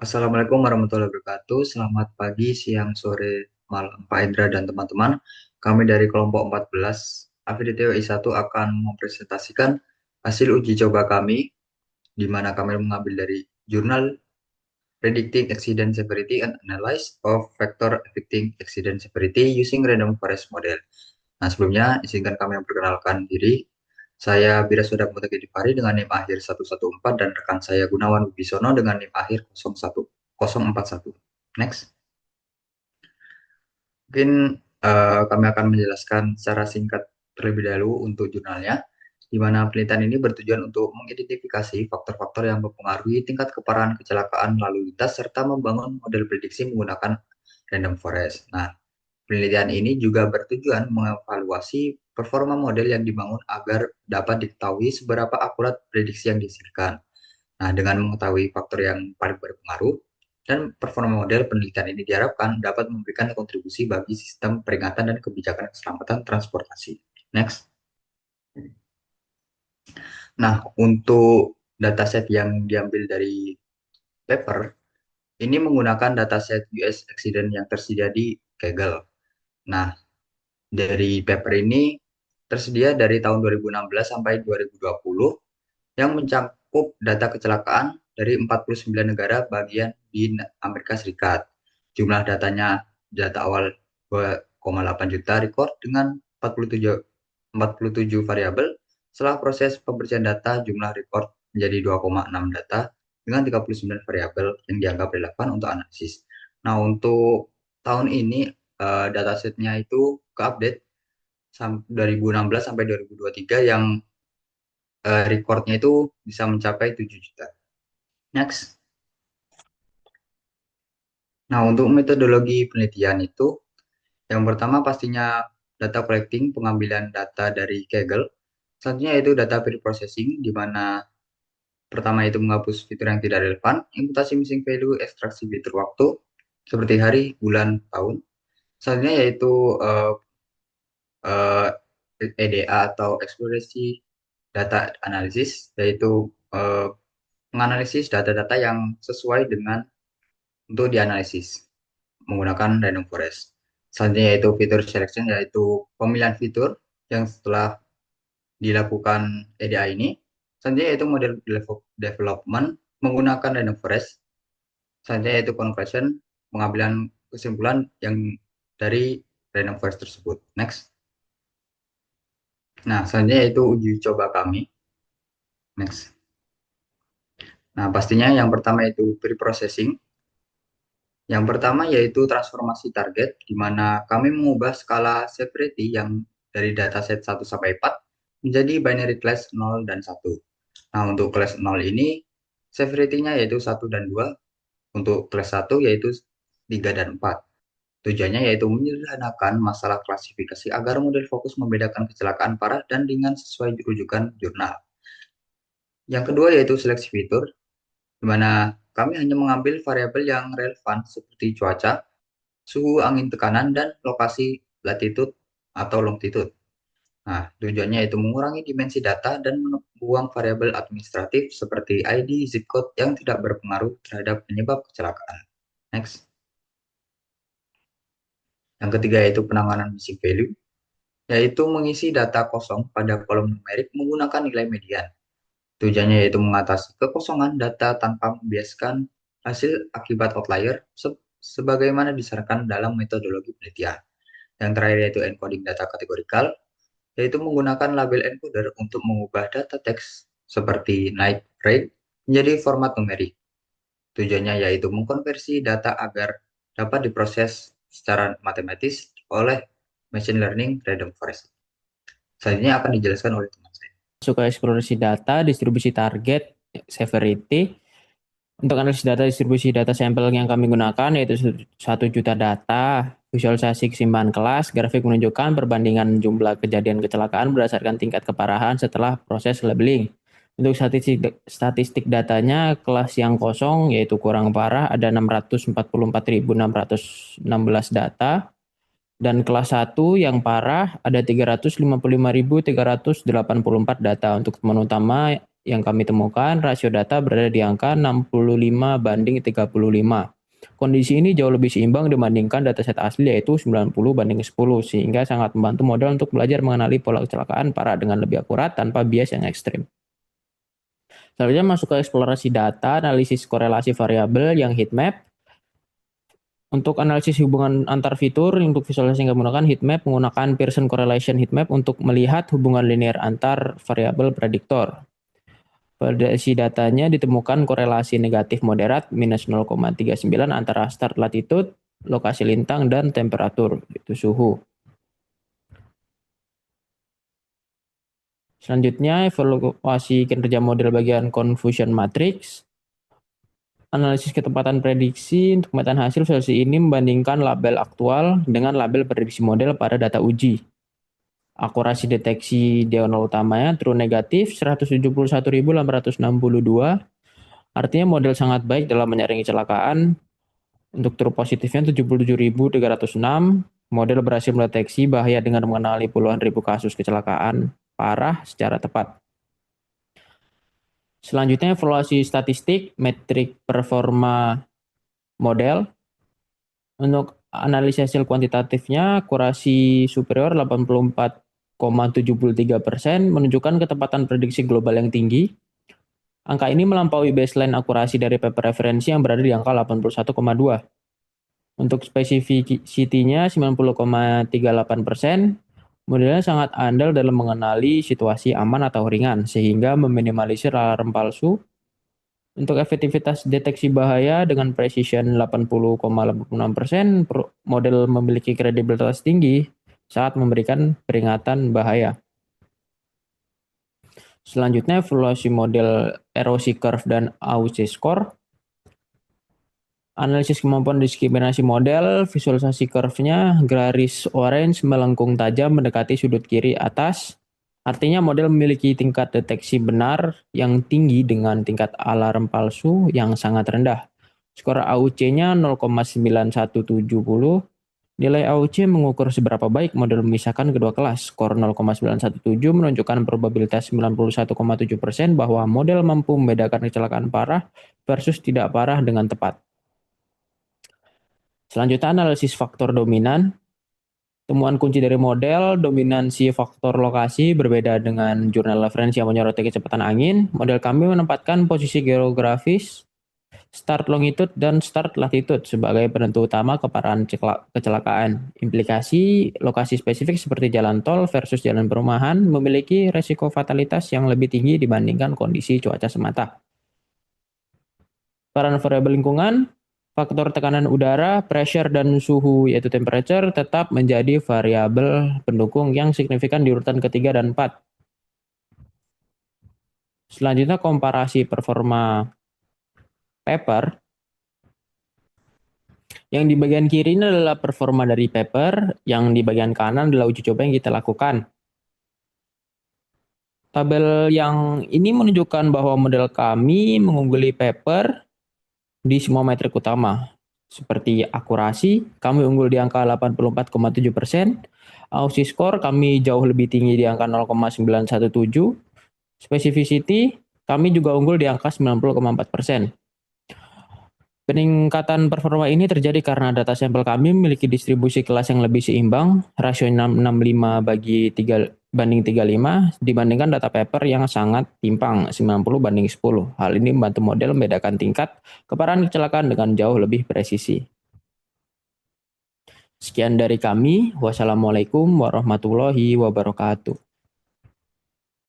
Assalamualaikum warahmatullahi wabarakatuh. Selamat pagi, siang, sore, malam Pak Indra dan teman-teman. Kami dari kelompok 14 Aviditio I1 akan mempresentasikan hasil uji coba kami, di mana kami mengambil dari jurnal Predicting Accident Severity and Analysis of Factor Affecting Accident Severity Using Random Forest Model. Nah, sebelumnya izinkan kami memperkenalkan diri. Saya Bira Soda Putri Dipari dengan NIM akhir 114 dan rekan saya Gunawan Wibisono dengan NIM akhir 041. Next. Mungkin kami akan menjelaskan secara singkat terlebih dahulu untuk jurnalnya, di mana penelitian ini bertujuan untuk mengidentifikasi faktor-faktor yang mempengaruhi tingkat keparahan kecelakaan lalu lintas serta membangun model prediksi menggunakan random forest. Nah, penelitian ini juga bertujuan mengevaluasi performa model yang dibangun agar dapat diketahui seberapa akurat prediksi yang dihasilkan. Nah, dengan mengetahui faktor yang paling berpengaruh dan performa model, penelitian ini diharapkan dapat memberikan kontribusi bagi sistem peringatan dan kebijakan keselamatan transportasi. Next. Nah, untuk dataset yang diambil dari paper, ini menggunakan dataset US accident yang tersedia di Kaggle. Nah, dari paper ini tersedia dari tahun 2016 sampai 2020 yang mencakup data kecelakaan dari 49 negara bagian di Amerika Serikat. Jumlah datanya data awal 2,8 juta record dengan 47 variabel. Setelah proses pembersihan data, jumlah record menjadi 2,6 data dengan 39 variabel yang dianggap relevan untuk analisis. Nah, untuk tahun ini datasetnya itu keupdate 2016 sampai 2023 yang recordnya itu bisa mencapai 7 juta. Next. Nah, untuk metodologi penelitian itu, yang pertama pastinya data collecting, pengambilan data dari Kaggle. Selanjutnya yaitu data pre-processing, di mana pertama itu menghapus fitur yang tidak relevan, imputasi missing value, ekstraksi fitur waktu, seperti hari, bulan, tahun. Selanjutnya yaitu eh, EDA atau eksplorasi data analisis, yaitu eh, menganalisis data-data yang sesuai dengan untuk dianalisis menggunakan random forest. Selanjutnya yaitu fitur selection, yaitu pemilihan fitur yang setelah dilakukan EDA ini. Selanjutnya yaitu model development menggunakan random forest. Selanjutnya yaitu conclusion, pengambilan kesimpulan yang dari random forest tersebut. Next. Nah, selanjutnya yaitu uji coba kami. Next. Nah, pastinya yang pertama itu pre-processing. Yang pertama yaitu transformasi target, di mana kami mengubah skala severity yang dari dataset 1 sampai 4 menjadi binary class 0 dan 1. Nah, untuk class 0 ini severity-nya yaitu 1 dan 2, untuk class 1 yaitu 3 dan 4. Tujuannya yaitu menyederhanakan masalah klasifikasi agar model fokus membedakan kecelakaan parah dan ringan sesuai rujukan jurnal. Yang kedua yaitu seleksi fitur, di mana kami hanya mengambil variabel yang relevan seperti cuaca, suhu angin tekanan, dan lokasi latitude atau longitude. Nah, tujuannya itu mengurangi dimensi data dan membuang variabel administratif seperti ID, zip code yang tidak berpengaruh terhadap penyebab kecelakaan. Next. Yang ketiga yaitu penanganan missing value, yaitu mengisi data kosong pada kolom numerik menggunakan nilai median. Tujuannya yaitu mengatasi kekosongan data tanpa membiaskan hasil akibat outlier sebagaimana disarankan dalam metodologi penelitian. Yang terakhir yaitu encoding data kategorikal, yaitu menggunakan label encoder untuk mengubah data teks seperti night rate menjadi format numerik. Tujuannya yaitu mengkonversi data agar dapat diproses secara matematis oleh machine learning random forest. Selanjutnya akan dijelaskan oleh teman saya. Masuk ke eksplorasi data, distribusi target, severity. Untuk analisis data distribusi data sampel yang kami gunakan yaitu 1 juta data, visualisasi keseimbangan kelas, grafik menunjukkan perbandingan jumlah kejadian kecelakaan berdasarkan tingkat keparahan setelah proses labeling. Untuk statistik datanya, kelas yang kosong yaitu kurang parah ada 644.616 data, dan kelas 1 yang parah ada 355.384 data. Untuk temuan utama yang kami temukan, rasio data berada di angka 65:35. Kondisi ini jauh lebih seimbang dibandingkan dataset asli yaitu 90:10, sehingga sangat membantu model untuk belajar mengenali pola kecelakaan parah dengan lebih akurat tanpa bias yang ekstrim. Selanjutnya masuk ke eksplorasi data, analisis korelasi variabel yang heat map. Untuk analisis hubungan antar fitur, untuk visualisasi yang menggunakan heatmap, menggunakan Pearson Correlation Heatmap untuk melihat hubungan linear antar variabel prediktor. Pada si datanya ditemukan korelasi negatif moderat minus 0,39 antara start latitude, lokasi lintang, dan temperatur, itu suhu. Selanjutnya, evaluasi kinerja model bagian confusion matrix. Analisis ketepatan prediksi untuk pemetaan hasil visualisasi ini membandingkan label aktual dengan label prediksi model pada data uji. Akurasi deteksi diagonal utamanya true negatif 171.862. Artinya model sangat baik dalam menyaring kecelakaan. Untuk true positifnya 77.306. Model berhasil mendeteksi bahaya dengan mengenali puluhan ribu kasus kecelakaan parah secara tepat. Selanjutnya evaluasi statistik, metrik performa model. Untuk analisis hasil kuantitatifnya, akurasi superior 84,73% menunjukkan ketepatan prediksi global yang tinggi. Angka ini melampaui baseline akurasi dari paper referensi yang berada di angka 81,2. Untuk spesifisitinya 90,38%, modelnya sangat andal dalam mengenali situasi aman atau ringan, sehingga meminimalisir alarm palsu. Untuk efektivitas deteksi bahaya dengan precision 80,86%, model memiliki kredibilitas tinggi saat memberikan peringatan bahaya. Selanjutnya evaluasi model erosi curve dan AUC score. Analisis kemampuan diskriminasi model, visualisasi curve-nya garis orange melengkung tajam mendekati sudut kiri atas. Artinya model memiliki tingkat deteksi benar yang tinggi dengan tingkat alarm palsu yang sangat rendah. Skor AUC-nya 0,9170. Nilai AUC mengukur seberapa baik model memisahkan kedua kelas. Skor 0,917 menunjukkan probabilitas 91,7% bahwa model mampu membedakan kecelakaan parah versus tidak parah dengan tepat. Selanjutnya analisis faktor dominan. Temuan kunci dari model, dominansi faktor lokasi berbeda dengan jurnal referensi yang menyoroti kecepatan angin. Model kami menempatkan posisi geografis, start longitude, dan start latitude sebagai penentu utama keparahan kecelakaan. Implikasi lokasi spesifik seperti jalan tol versus jalan perumahan memiliki resiko fatalitas yang lebih tinggi dibandingkan kondisi cuaca semata. Peran variabel lingkungan, faktor tekanan udara, pressure, dan suhu yaitu temperature tetap menjadi variabel pendukung yang signifikan di urutan ketiga dan 4. Selanjutnya komparasi performa paper. Yang di bagian kiri ini adalah performa dari paper, yang di bagian kanan adalah uji coba yang kita lakukan. Tabel yang ini menunjukkan bahwa model kami mengungguli paper di semua metrik utama. Seperti akurasi, kami unggul di angka 84,7%. AUC score kami jauh lebih tinggi di angka 0,917. Specificity kami juga unggul di angka 90,4%. Peningkatan performa ini terjadi karena data sampel kami memiliki distribusi kelas yang lebih seimbang, rasio 665/35 dibandingkan data paper yang sangat timpang 90/10. Hal ini membantu model membedakan tingkat keparahan kecelakaan dengan jauh lebih presisi. Sekian dari kami. Wassalamualaikum warahmatullahi wabarakatuh.